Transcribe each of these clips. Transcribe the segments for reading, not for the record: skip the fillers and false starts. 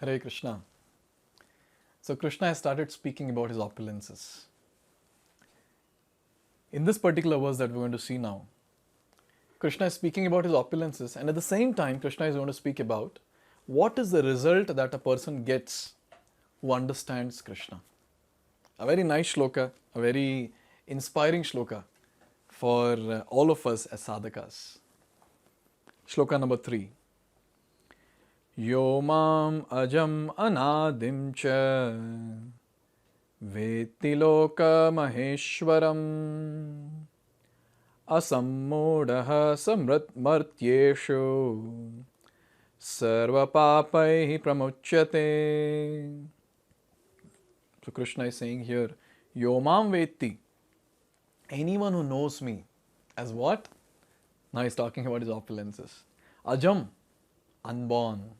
Hare Krishna. So Krishna has started speaking about his opulences. In this particular verse that we're going to see now, Krishna is speaking about his opulences, and at the same time Krishna is going to speak about what is the result that a person gets who understands Krishna. A very nice shloka, a very inspiring shloka for all of us as sadhakas. Shloka number 3. Yo mam ajam anadim cha veti loka maheshwaram asammodaha samratmartyeshu sarva papaihi pramuchyate. So Krishna is saying here, Yo mam veti, anyone who knows me as what? Now he's talking about his opulences. Ajam, unborn.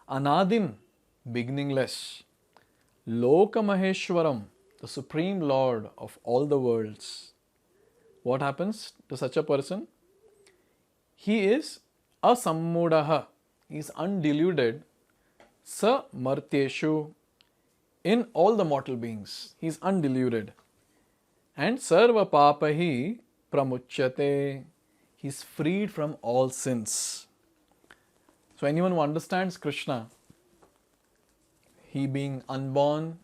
Anadim, beginningless. Loka Maheshwaram, the Supreme Lord of all the worlds. What happens to such a person? He is asammudaha, he is undeluded. Sa martyeshu, in all the mortal beings, he is undeluded. And sarva papahi pramuchyate, he is freed from all sins. So anyone who understands Krishna, he being unborn,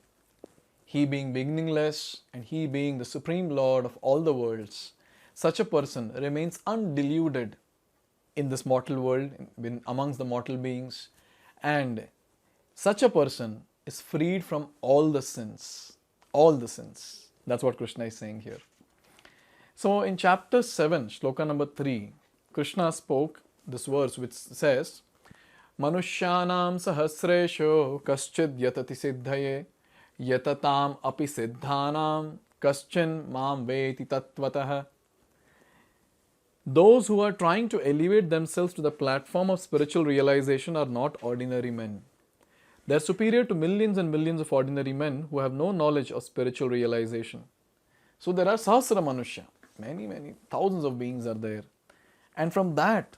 he being beginningless, and he being the Supreme Lord of all the worlds, such a person remains undeluded in this mortal world, amongst the mortal beings, and such a person is freed from all the sins. All the sins. That's what Krishna is saying here. So in chapter 7, shloka number 3, Krishna spoke this verse which says, Manushyanam sahasresho kaschid yatati siddhaye yatatam api siddhanam kaschin mam veti tattvataha. Those who are trying to elevate themselves to the platform of spiritual realization are not ordinary men. They are superior to millions and millions of ordinary men who have no knowledge of spiritual realization. So there are sahasra manushya, many thousands of beings are there. And from that,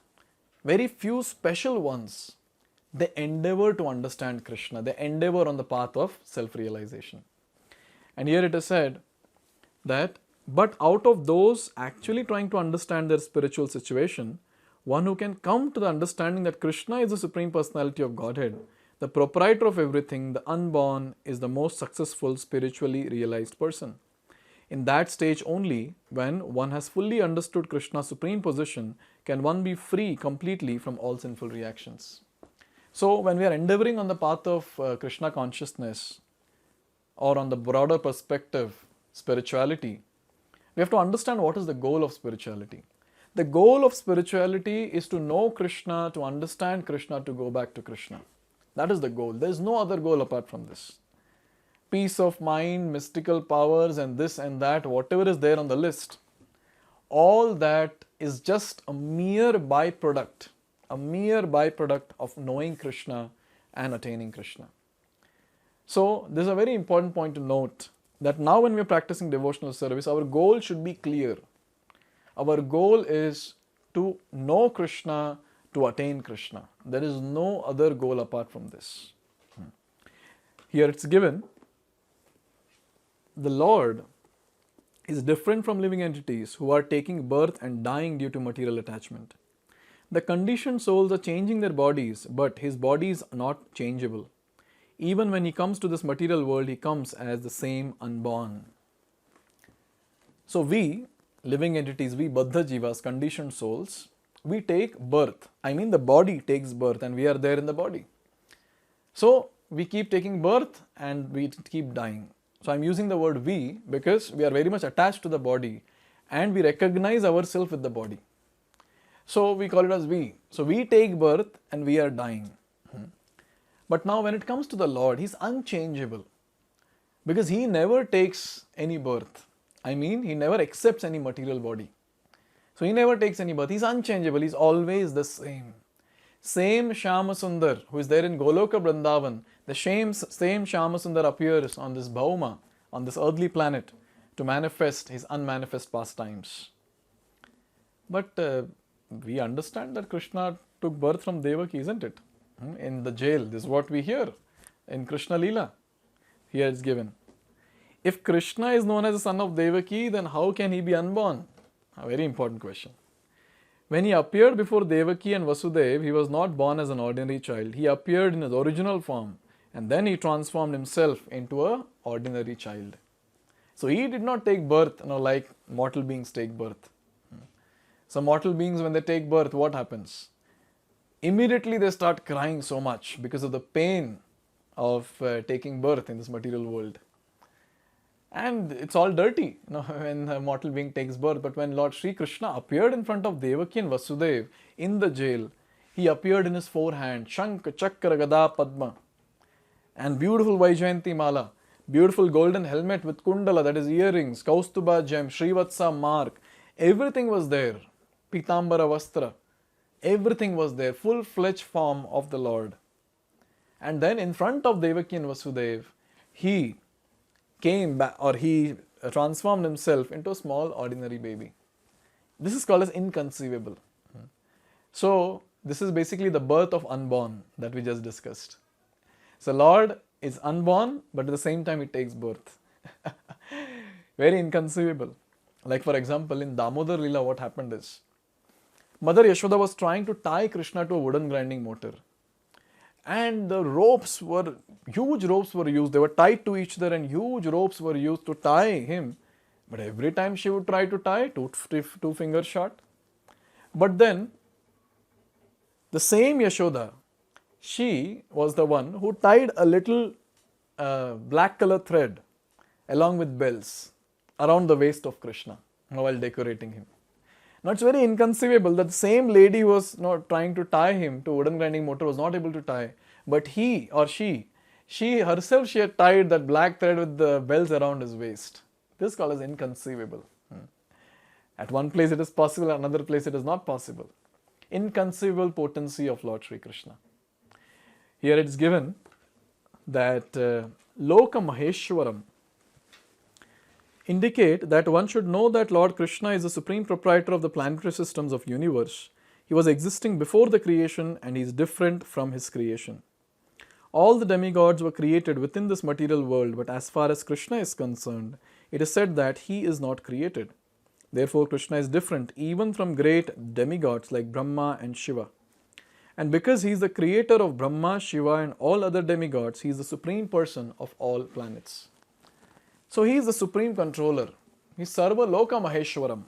very few special ones, they endeavor to understand Krishna. They endeavor on the path of self-realization. And here it is said that, but out of those actually trying to understand their spiritual situation, one who can come to the understanding that Krishna is the Supreme Personality of Godhead, the proprietor of everything, the unborn, is the most successful spiritually realized person. In that stage only, when one has fully understood Krishna's supreme position, can one be free completely from all sinful reactions. So when we are endeavoring on the path of Krishna consciousness, or on the broader perspective, spirituality, we have to understand what is the goal of spirituality. The goal of spirituality is to know Krishna, to understand Krishna, to go back to Krishna. That is the goal. There is no other goal apart from this. Peace of mind, mystical powers, and this and that, whatever is there on the list, all that is just a mere byproduct of knowing Krishna and attaining Krishna. So this is a very important point to note, that now when we are practicing devotional service, our goal should be clear. Our goal is to know Krishna, to attain Krishna. There is no other goal apart from this. Here it's given, the Lord is different from living entities who are taking birth and dying due to material attachment. The conditioned souls are changing their bodies, but his body is not changeable. Even when he comes to this material world, he comes as the same unborn. So we, living entities, we Baddha Jivas, conditioned souls, we take birth. I mean the body takes birth and we are there in the body. So we keep taking birth and we keep dying. So I'm using the word we because we are very much attached to the body and we recognize ourselves with the body. So we call it as we. So we take birth and we are dying. But now when it comes to the Lord, he's unchangeable because he never takes any birth. I mean, he never accepts any material body. So he never takes any birth. He's unchangeable. He's always the same. Same Shyamasundar who is there in Goloka Vrindavan, the same Shyamasundar appears on this Bhauma, on this earthly planet, to manifest his unmanifest pastimes. But we understand that Krishna took birth from Devaki, isn't it? In the jail, this is what we hear. in Krishna Leela. Here it's given. If Krishna is known as the son of Devaki, then how can he be unborn? A very important question. When he appeared before Devaki and Vasudev, he was not born as an ordinary child. He appeared in his original form and then he transformed himself into an ordinary child. So he did not take birth, like mortal beings take birth. So mortal beings, when they take birth, what happens? Immediately they start crying so much because of the pain of taking birth in this material world. And it's all dirty, when a mortal being takes birth. But when Lord Sri Krishna appeared in front of Devaki and Vasudev in the jail, he appeared in his four hands, Shankha, Chakra, Gada, Padma, and beautiful Vaijayanti Mala, beautiful golden helmet with kundala, that is earrings, Kaustuba gem, Srivatsa mark, everything was there, Pitambara Vastra, everything was there, full-fledged form of the Lord. And then in front of Devaki and Vasudev, he came back, or he transformed himself into a small ordinary baby. This is called as inconceivable. So this is basically the birth of unborn that we just discussed. So Lord is unborn, but at the same time he takes birth. Very inconceivable. Like for example, in Damodar Leela, what happened is, Mother Yashoda was trying to tie Krishna to a wooden grinding motor. And the huge ropes were used. They were tied to each other and huge ropes were used to tie him. But every time she would try to tie, two fingers short. But then, the same Yashoda, she was the one who tied a little black color thread along with bells around the waist of Krishna while decorating him. Now it's very inconceivable that the same lady who was not trying to tie him to a wooden grinding motor was not able to tie, but he or she herself, she had tied that black thread with the bells around his waist. This is called as inconceivable. At one place it is possible, at another place it is not possible. Inconceivable potency of Lord Sri Krishna. Here it is given that Loka Maheshwaram indicate that one should know that Lord Krishna is the supreme proprietor of the planetary systems of universe. He was existing before the creation and he is different from his creation. All the demigods were created within this material world, but as far as Krishna is concerned, it is said that he is not created. Therefore, Krishna is different even from great demigods like Brahma and Shiva. And because he is the creator of Brahma, Shiva and all other demigods, he is the supreme person of all planets. So he is the supreme controller. He is Sarva Loka Maheshwaram.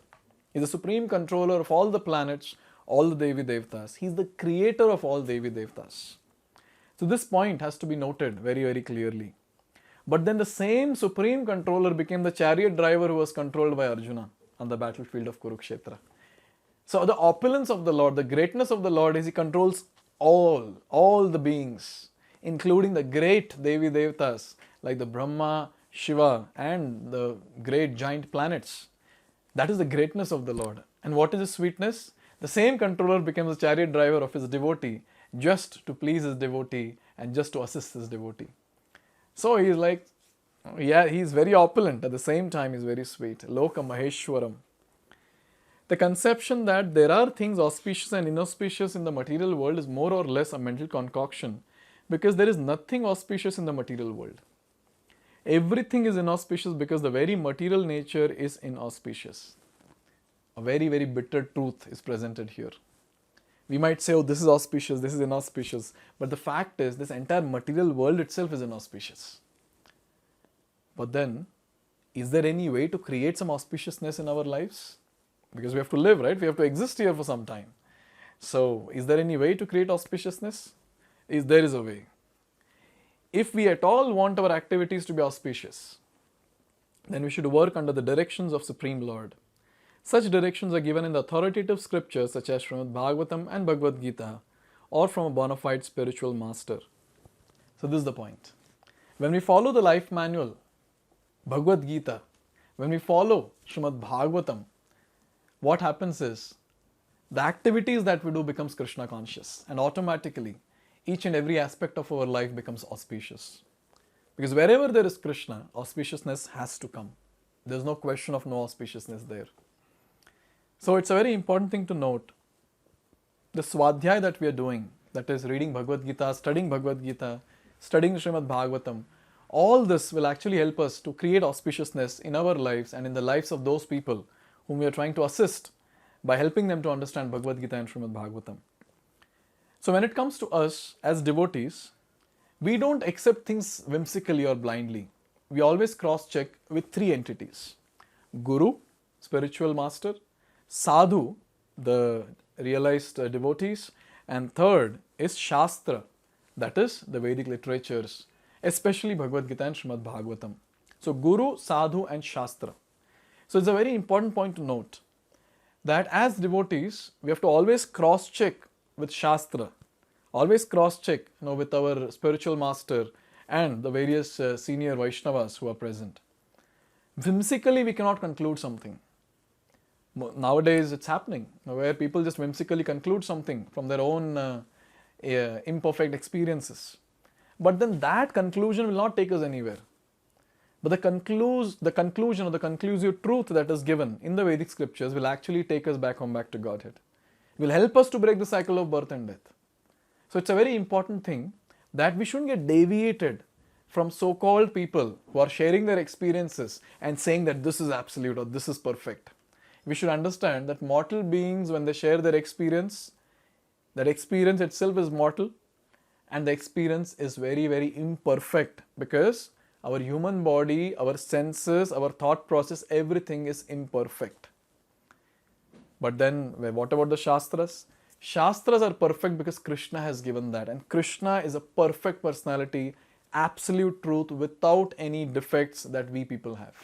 He is the supreme controller of all the planets, all the Devi Devtas. He is the creator of all Devi Devtas. So this point has to be noted very, very clearly. But then the same supreme controller became the chariot driver who was controlled by Arjuna on the battlefield of Kurukshetra. So the opulence of the Lord, the greatness of the Lord is he controls all the beings, including the great Devi Devtas like the Brahma, Shiva and the great giant planets. That is the greatness of the Lord. And what is his sweetness? The same controller becomes the chariot driver of his devotee just to please his devotee and just to assist his devotee. So he is like, he is very opulent, at the same time he is very sweet. Loka Maheshwaram. The conception that there are things auspicious and inauspicious in the material world is more or less a mental concoction, because there is nothing auspicious in the material world. Everything is inauspicious because the very material nature is inauspicious. A very, very bitter truth is presented here. We might say, oh, this is auspicious, this is inauspicious. But the fact is, this entire material world itself is inauspicious. But then, is there any way to create some auspiciousness in our lives? Because we have to live, right? We have to exist here for some time. So, is there any way to create auspiciousness? There is a way. If we at all want our activities to be auspicious, then we should work under the directions of Supreme Lord. Such directions are given in the authoritative scriptures such as Srimad Bhagavatam and Bhagavad Gita, or from a bona fide spiritual master. So this is the point. When we follow the life manual, Bhagavad Gita, when we follow Srimad Bhagavatam, what happens is, the activities that we do becomes Krishna conscious, and automatically each and every aspect of our life becomes auspicious. Because wherever there is Krishna, auspiciousness has to come. There is no question of no auspiciousness there. So it's a very important thing to note. The swadhyaya that we are doing, that is reading Bhagavad Gita, studying Bhagavad Gita, studying Srimad Bhagavatam, all this will actually help us to create auspiciousness in our lives and in the lives of those people whom we are trying to assist by helping them to understand Bhagavad Gita and Srimad Bhagavatam. So when it comes to us as devotees, we don't accept things whimsically or blindly. We always cross-check with three entities: Guru, spiritual master; Sadhu, the realized devotees; and third is Shastra, that is the Vedic literatures, especially Bhagavad Gita and Srimad Bhagavatam. So Guru, Sadhu and Shastra. So it's a very important point to note that as devotees, we have to always cross-check with Shastra, always cross-check with our spiritual master and the various senior Vaishnavas who are present. Whimsically, we cannot conclude something. Nowadays, it's happening where people just whimsically conclude something from their own imperfect experiences. But then that conclusion will not take us anywhere. But the conclusion or the conclusive truth that is given in the Vedic scriptures will actually take us back to Godhead. Will help us to break the cycle of birth and death. So it's a very important thing that we shouldn't get deviated from so-called people who are sharing their experiences and saying that this is absolute or this is perfect. We should understand that mortal beings, when they share their experience, that experience itself is mortal and the experience is very, very imperfect, because our human body, our senses, our thought process, everything is imperfect. But then what about the Shastras? Shastras are perfect because Krishna has given that, and Krishna is a perfect personality, absolute truth without any defects that we people have.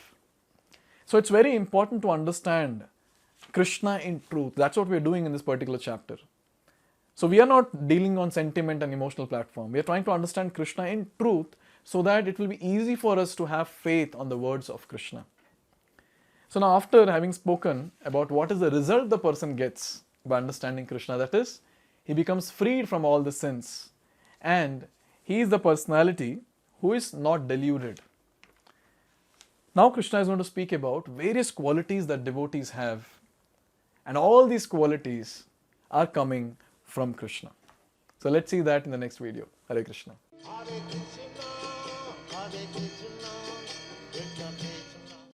So it's very important to understand Krishna in truth. That's what we're doing in this particular chapter. So we are not dealing on sentiment and emotional platform. We are trying to understand Krishna in truth so that it will be easy for us to have faith on the words of Krishna. So now, after having spoken about what is the result the person gets by understanding Krishna, that is, he becomes freed from all the sins and he is the personality who is not deluded. Now Krishna is going to speak about various qualities that devotees have, and all these qualities are coming from Krishna. So let's see that in the next video. Hare Krishna. Hare Krishna, Hare Krishna, Krishna Krishna.